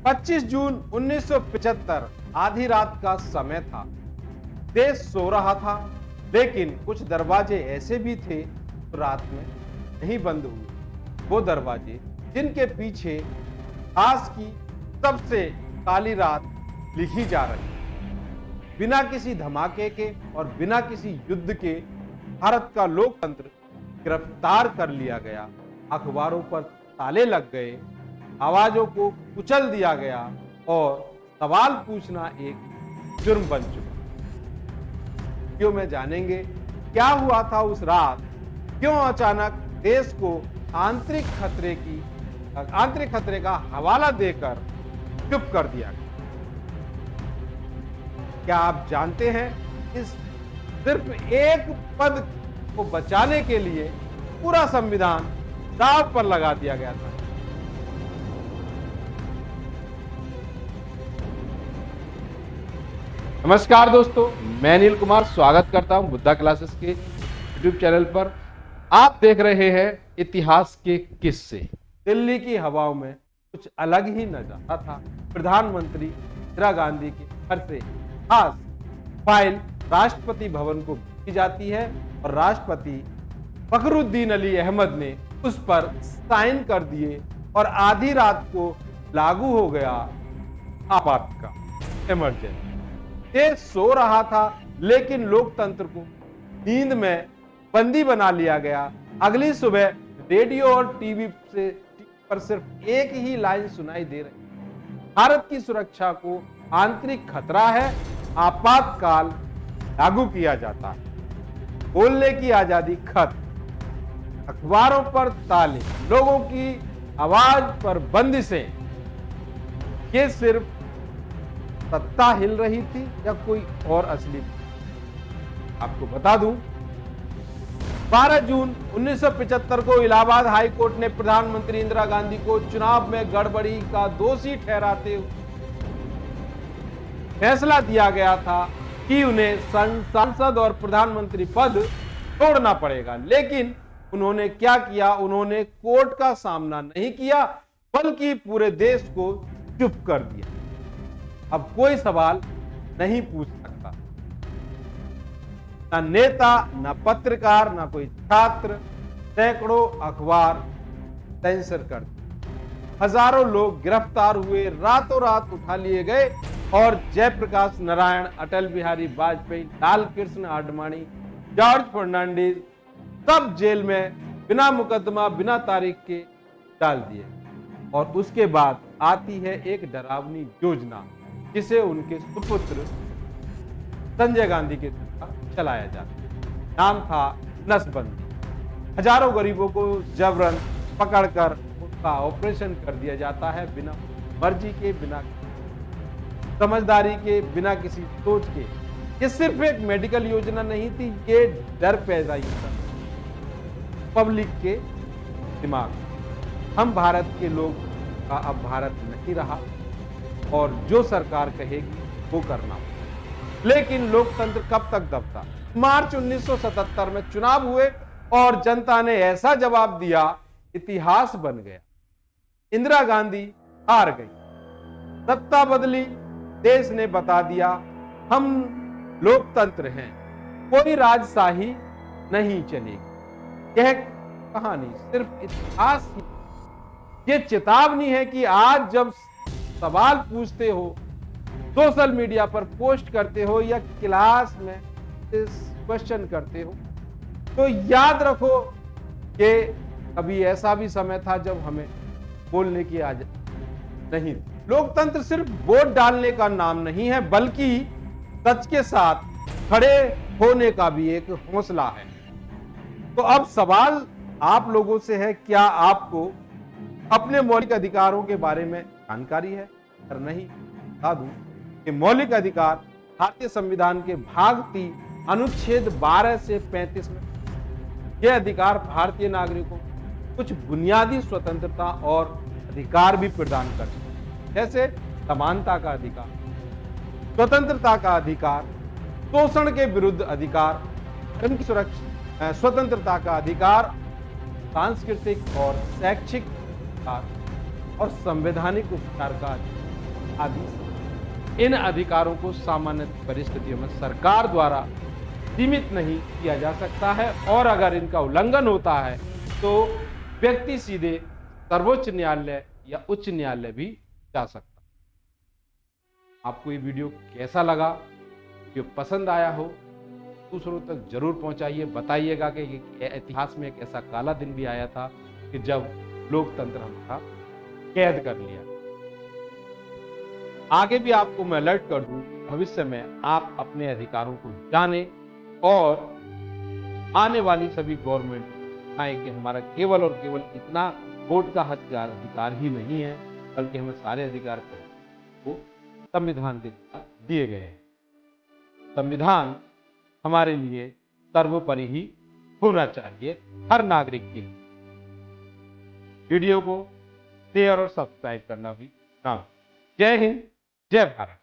25 जून 1975 आधी रात का समय था। देश सो रहा था, लेकिन कुछ दरवाजे ऐसे भी थे जो रात में नहीं बंद हुए। वो दरवाजे जिनके पीछे आज की सबसे काली रात लिखी जा रही है। बिना किसी धमाके के और बिना किसी युद्ध के भारत का लोकतंत्र गिरफ्तार कर लिया गया, अखबारों पर ताले लग गए, आवाजों को कुचल दिया गया और सवाल पूछना एक जुर्म बन चुका। वीडियो में जानेंगे क्या हुआ था उस रात, क्यों अचानक देश को आंतरिक खतरे का हवाला देकर चुप कर दिया गया। क्या आप जानते हैं इस सिर्फ एक पद को बचाने के लिए पूरा संविधान दांव पर लगा दिया गया था। नमस्कार दोस्तों, मैं अनिल कुमार स्वागत करता हूं बुद्धा क्लासेस के यूट्यूब चैनल पर। आप देख रहे हैं इतिहास के किस्से। दिल्ली की हवाओं में कुछ अलग ही नजारा था। प्रधानमंत्री इंदिरा गांधी के घर से खास फाइल राष्ट्रपति भवन को भेजी जाती है और राष्ट्रपति फखरुद्दीन अली अहमद ने उस पर साइन कर दिए और आधी रात को लागू हो गया आपातकाल, इमरजेंसी। देश सो रहा था, लेकिन लोकतंत्र को नींद में बंदी बना लिया गया। अगली सुबह रेडियो और टीवी पर सिर्फ एक ही लाइन सुनाई दे रही, भारत की सुरक्षा को आंतरिक खतरा है, आपातकाल लागू किया जाता है। बोलने की आजादी खत्म, अखबारों पर ताले, लोगों की आवाज पर बंदिशें। ये सिर्फ सत्ता हिल रही थी या कोई और असली? आपको बता दूं, 12 जून 1975 को इलाहाबाद हाई कोर्ट ने प्रधानमंत्री इंदिरा गांधी को चुनाव में गड़बड़ी का दोषी ठहराते हुए फैसला दिया गया था कि उन्हें सांसद और प्रधानमंत्री पद छोड़ना पड़ेगा। लेकिन उन्होंने क्या किया? उन्होंने कोर्ट का सामना नहीं किया, बल्कि पूरे देश को चुप कर दिया। अब कोई सवाल नहीं पूछ सकता, ना नेता, ना पत्रकार, ना कोई छात्र। सैकड़ों अखबार सेंसर कर दिए, हजारों लोग गिरफ्तार हुए, रातों रात उठा लिए गए और जयप्रकाश नारायण, अटल बिहारी वाजपेयी, लाल कृष्ण आडवाणी, जॉर्ज फर्नांडिस सब जेल में बिना मुकदमा, बिना तारीख के डाल दिए। और उसके बाद आती है एक डरावनी योजना जिसे उनके सुपुत्र संजय गांधी के द्वारा चलाया जाता। नाम था नसबंदी। हजारों गरीबों को जबरन पकड़कर उसका ऑपरेशन कर दिया जाता है, बिना मर्जी के, बिना समझदारी के, बिना किसी सोच के। ये सिर्फ एक मेडिकल योजना नहीं थी, ये डर पैदा ही था पब्लिक के दिमाग में। हम भारत के लोग का अब भारत नहीं रहा और जो सरकार कहेगी वो करना। लेकिन लोकतंत्र कब तक दबता? मार्च 1977 में चुनाव हुए और जनता ने ऐसा जवाब दिया, इतिहास बन गया। इंदिरा गांधी हार गई, सत्ता बदली, देश ने बता दिया हम लोकतंत्र हैं, कोई राजशाही नहीं चलेगी। यह कहानी सिर्फ इतिहास की, ये चेतावनी है कि आज जब सवाल पूछते हो, सोशल मीडिया पर पोस्ट करते हो या क्लास में क्वेश्चन करते हो, तो याद रखो कि कभी ऐसा भी समय था जब हमें बोलने की आजादी नहीं थी। लोकतंत्र सिर्फ वोट डालने का नाम नहीं है, बल्कि सच के साथ खड़े होने का भी एक हौसला है। तो अब सवाल आप लोगों से है, क्या आपको अपने मौलिक अधिकारों के बारे में जानकारी है? अगर नहीं, बता दूं कि मौलिक अधिकार भारतीय संविधान के भाग 3 अनुच्छेद 12 से 35 में यह अधिकार भारतीय नागरिकों को कुछ बुनियादी स्वतंत्रता और अधिकार भी प्रदान करते हैं, जैसे समानता का अधिकार, स्वतंत्रता का अधिकार, शोषण के विरुद्ध अधिकार, धर्म की सुरक्षा, स्वतंत्रता का अधिकार, सांस्कृतिक और शैक्षिक अधिकार और संवैधानिक उपचार का अधिकार। आदि। इन अधिकारों को सामान्य परिस्थितियों में सरकार द्वारा सीमित नहीं किया जा सकता है, और अगर इनका उल्लंघन होता है तो व्यक्ति सीधे सर्वोच्च न्यायालय या उच्च न्यायालय भी जा सकता है। आपको ये वीडियो कैसा लगा? वीडियो पसंद आया हो दूसरों तक जरूर पहुंचाइए, बताइएगा कि इतिहास में एक ऐसा काला दिन भी आया था कि जब लोकतंत्र हमारा कैद कर लिया। आगे भी आपको मैं अलर्ट कर दूं, भविष्य में आप अपने अधिकारों को जाने और आने वाली सभी गवर्नमेंट कि हमारा केवल और केवल इतना वोट का अधिकार ही नहीं है, बल्कि हमें सारे अधिकार को संविधान के द्वारा दिए गए हैं। संविधान हमारे लिए सर्वोपरि ही होना चाहिए हर नागरिक के लिए। वीडियो को शेयर और सब्सक्राइब करना भी ना। जय हिंद, जय भारत।